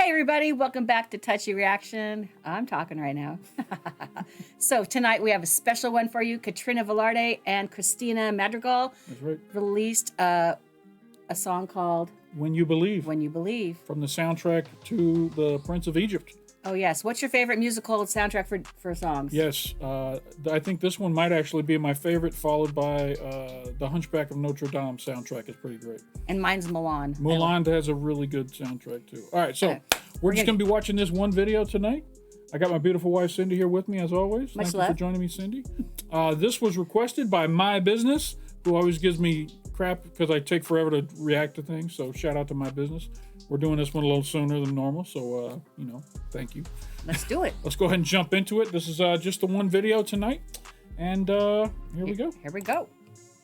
Hi, everybody. Welcome back to Touchy Reaction. I'm talking right now. So tonight we have a special one for you. Katrina Velarde and Kristina Madrigal That's right. released a song called When You Believe. When You Believe. From the soundtrack to The Prince of Egypt. Oh, yes. What's your favorite musical soundtrack for songs? Yes. I think this one might actually be my favorite, followed by The Hunchback of Notre Dame soundtrack is pretty great. And mine's Mulan. Mulan has a really good soundtrack, too. All right, so we're just going to be watching this one video tonight. I got my beautiful wife, Cindy, here with me, as always. Much Thank love. you for joining me, Cindy. This was requested by My Business, who always gives me crap because I take forever to react to things, so shout out to My Business. We're doing this one a little sooner than normal, so, thank you. Let's do it. Let's go ahead and jump into it. This is just the one video tonight, and here we go. Here we go.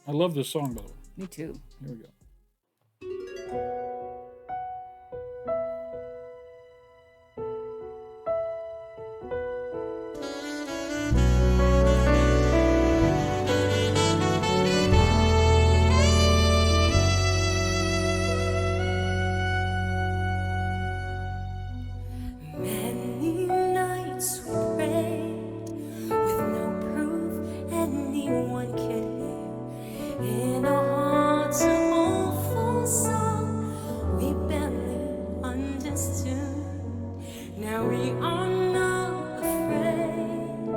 I love this song, by the way. Me too. Here we go. Many nights we prayed with no proof anyone could hear. In our hearts, a awful song we barely understood. Now we are not afraid,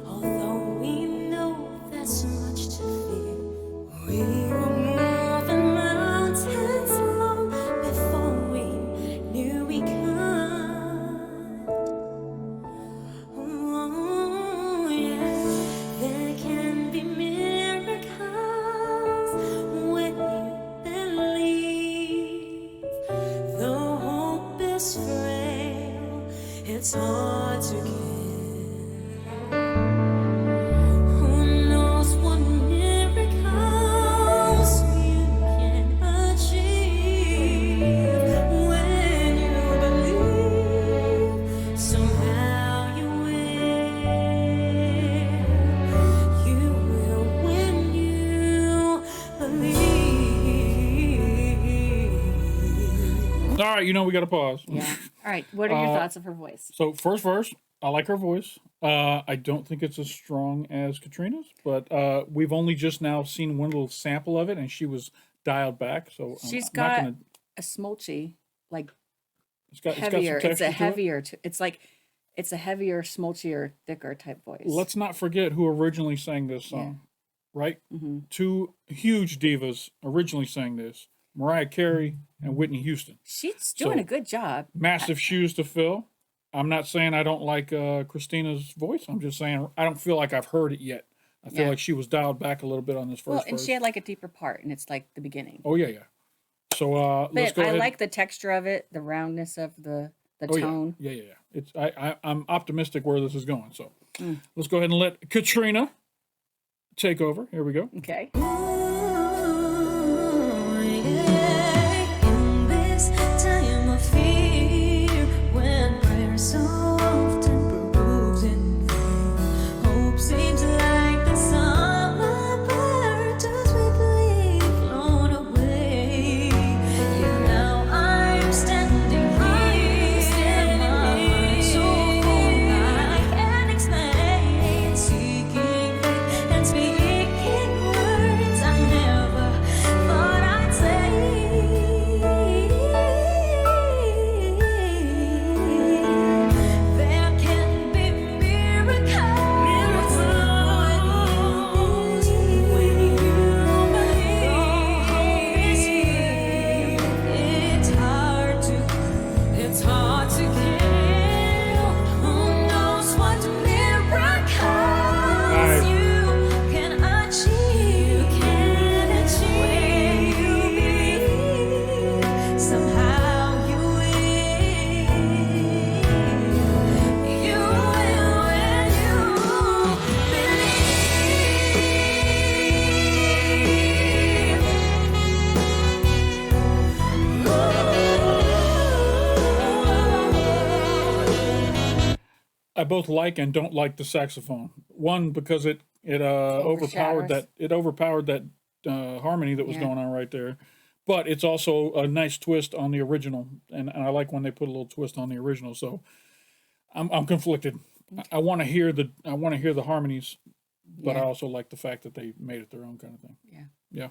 although we know there's so much to fear. We were moving mountains long before we knew we could. Oh, yeah, there can be miracles when you believe. Though hope is frail, it's hard to give. Who knows what miracles you can achieve when you believe? Somehow you will when you believe. All right, we got to pause. Yeah. All right. What are your thoughts of her voice? So first verse, I like her voice. I don't think it's as strong as Katrina's, but we've only just now seen one little sample of it, and she was dialed back. So She's I'm not got gonna, a smolchy, like it's got some heavier. It's texture a to it. heavier. It's a heavier, smolchier, thicker type voice. Let's not forget who originally sang this song, right? Mm-hmm. Two huge divas originally sang this: Mariah Carey and Whitney Houston. She's doing So- a good job. Massive shoes to fill. I'm not saying I don't like Christina's voice. I'm just saying I don't feel like I've heard it yet. I feel Yeah. like she was dialed back a little bit on this first Well, and verse. she had like a deeper part, and it's like the beginning. Oh yeah. So let's But go I ahead. like the texture of it, the roundness of the tone. Yeah. It's I'm optimistic where this is going. So let's go ahead and let Katrina take over. Here we go. Okay. Ooh, yeah. In this time of fear, when prayer so often proves in vain, hope seems like the summer bird as we believe flown away. Yet now I'm standing here, my soul full I can't explain, seeking faith and speaking words I never thought I'd say. There can be miracles when you believe. It's hard to kill. Who knows what miracles you can achieve? When you believe, somehow you will. You will when you believe. I both like and don't like the saxophone. One, because it overpowered Overshadows. that harmony that was Yeah. going on right there. but it's also a nice twist on the original, and I like when they put a little twist on the original. So I'm conflicted. I want to hear the harmonies, but I also like the fact that they made it their own kind of thing. Yeah.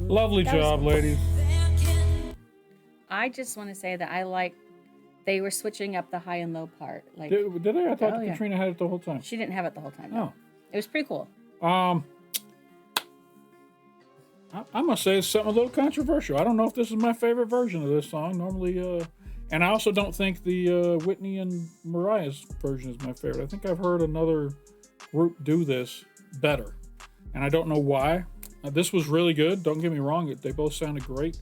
Lovely job, ladies. I just want to say that I like they were switching up the high and low part. Like, Did they? I thought Katrina had it the whole time. She didn't have it the whole time. Oh. No. It was pretty cool. I must say it's something a little controversial. I don't know if this is my favorite version of this song. Normally, and I also don't think the Whitney and Mariah's version is my favorite. I think I've heard another group do this better, and I don't know why. This was really good. Don't get me wrong. They both sounded great.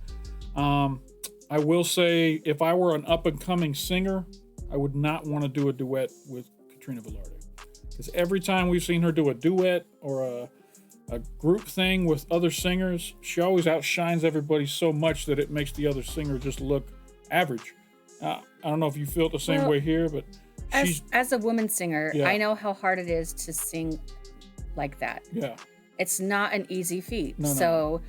I will say, if I were an up-and-coming singer, I would not want to do a duet with Katrina Velarde. Because every time we've seen her do a duet or a group thing with other singers, she always outshines everybody so much that it makes the other singer just look average. I don't know if you feel it the same way here, but as a woman singer, I know how hard it is to sing like that. Yeah. It's not an easy feat. No. So,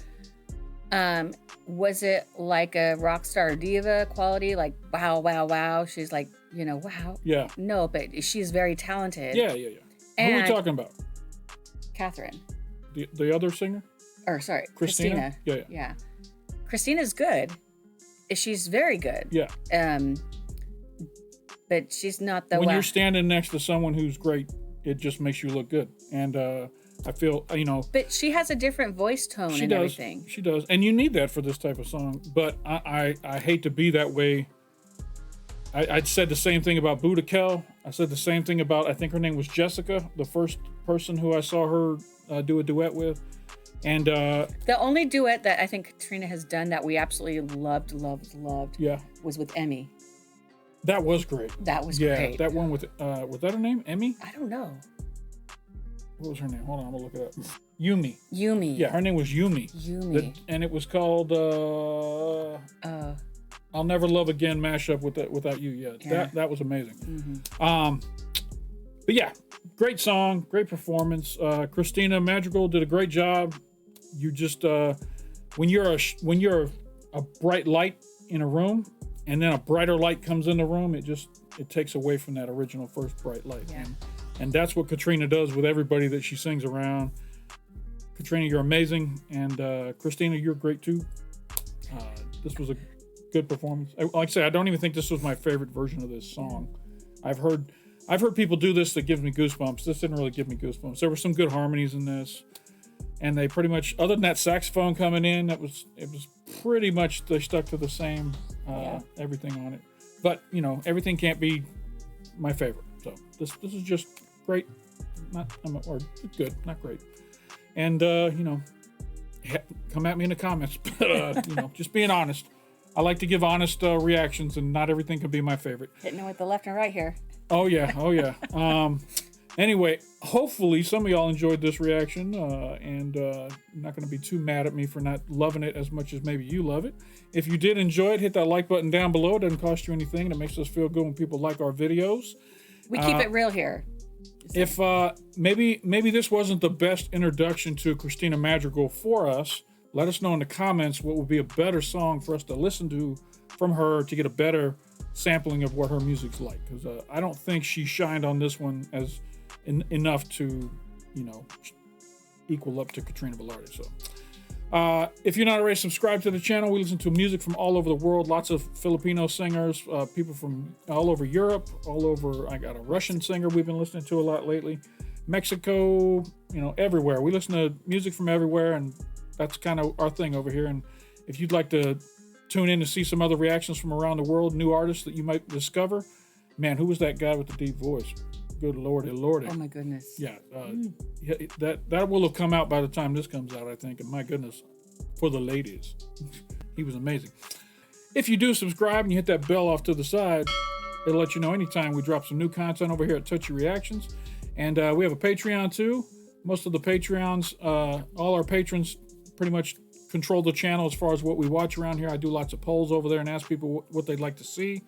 was it like a rock star diva quality? Like, wow, wow, wow. She's like, wow. Yeah. No, but she's very talented. Yeah. And who are we talking about? Catherine. The other singer? Or, sorry, Kristina? Kristina. Yeah. Christina's good. She's very good. Yeah. But she's not the when you're standing next to someone who's great, it just makes you look good. And I feel, But she has a different voice tone and everything. She does. And you need that for this type of song. But I hate to be that way. I said the same thing about Buddha Kell. I said the same thing about, I think her name was Jessica, the first person who I saw her do a duet with. And the only duet that I think Katrina has done that we absolutely loved was with Emmy. That was great. That was great. Yeah, that one with, was that her name? Emmy? I don't know. What was her name? Hold on, I'm gonna look it up. Yumi. Yumi. Yeah, her name was Yumi. Yumi. And it was called I'll Never Love Again mashup without you. Yeah. That was amazing. Mm-hmm. But yeah, great song, great performance. Kristina Madrigal did a great job. You just when you're a bright light in a room, and then a brighter light comes in the room, it takes away from that original first bright light. Yeah. And that's what Katrina does with everybody that she sings around. Katrina, you're amazing, and Kristina, you're great too. This was a good performance. Like I say, I don't even think this was my favorite version of this song. I've heard people do this that gives me goosebumps. This didn't really give me goosebumps. There were some good harmonies in this, and they pretty much, other than that saxophone coming in, it was pretty much, they stuck to the same everything on it. But everything can't be my favorite. So this is just great, or good, not great. And come at me in the comments. But just being honest. I like to give honest reactions, and not everything can be my favorite. Hitting it with the left and right here. Oh yeah. Anyway, hopefully some of y'all enjoyed this reaction, and not going to be too mad at me for not loving it as much as maybe you love it. If you did enjoy it, hit that like button down below. It doesn't cost you anything. It makes us feel good when people like our videos. We keep it real here. If maybe this wasn't the best introduction to Kristina Madrigal for us, let us know in the comments what would be a better song for us to listen to from her to get a better sampling of what her music's like. Because I don't think she shined on this one as enough to, equal up to Katrina Velarde. So, if you're not already subscribed to the channel, we listen to music from all over the world. Lots of Filipino singers, people from all over Europe, all over. I got a Russian singer we've been listening to a lot lately. Mexico, everywhere. We listen to music from everywhere, and that's kind of our thing over here. And if you'd like to tune in to see some other reactions from around the world, new artists that you might discover, man, who was that guy with the deep voice? Good lordy. Oh my goodness. Yeah, that will have come out by the time this comes out, I think. And my goodness, for the ladies, he was amazing. If you do subscribe and you hit that bell off to the side, it'll let you know anytime we drop some new content over here at Touchy Reactions. And we have a Patreon too. Most of the Patreons, all our patrons pretty much control the channel as far as what we watch around here. I do lots of polls over there and ask people what they'd like to see.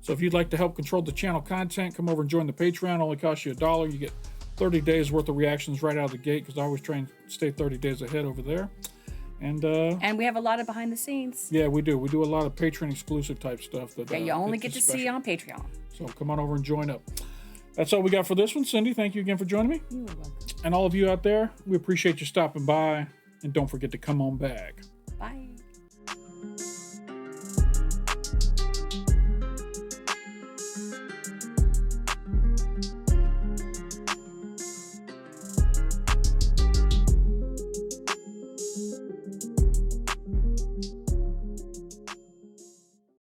So if you'd like to help control the channel content, come over and join the Patreon. It only costs you $1. You get 30 days worth of reactions right out of the gate, because I always try and stay 30 days ahead over there. And we have a lot of behind the scenes. Yeah, we do. We do a lot of Patreon exclusive type stuff that you only get to see on Patreon. So come on over and join up. That's all we got for this one. Cindy, thank you again for joining me. You're welcome. And all of you out there, we appreciate you stopping by. And don't forget to come on back. Bye.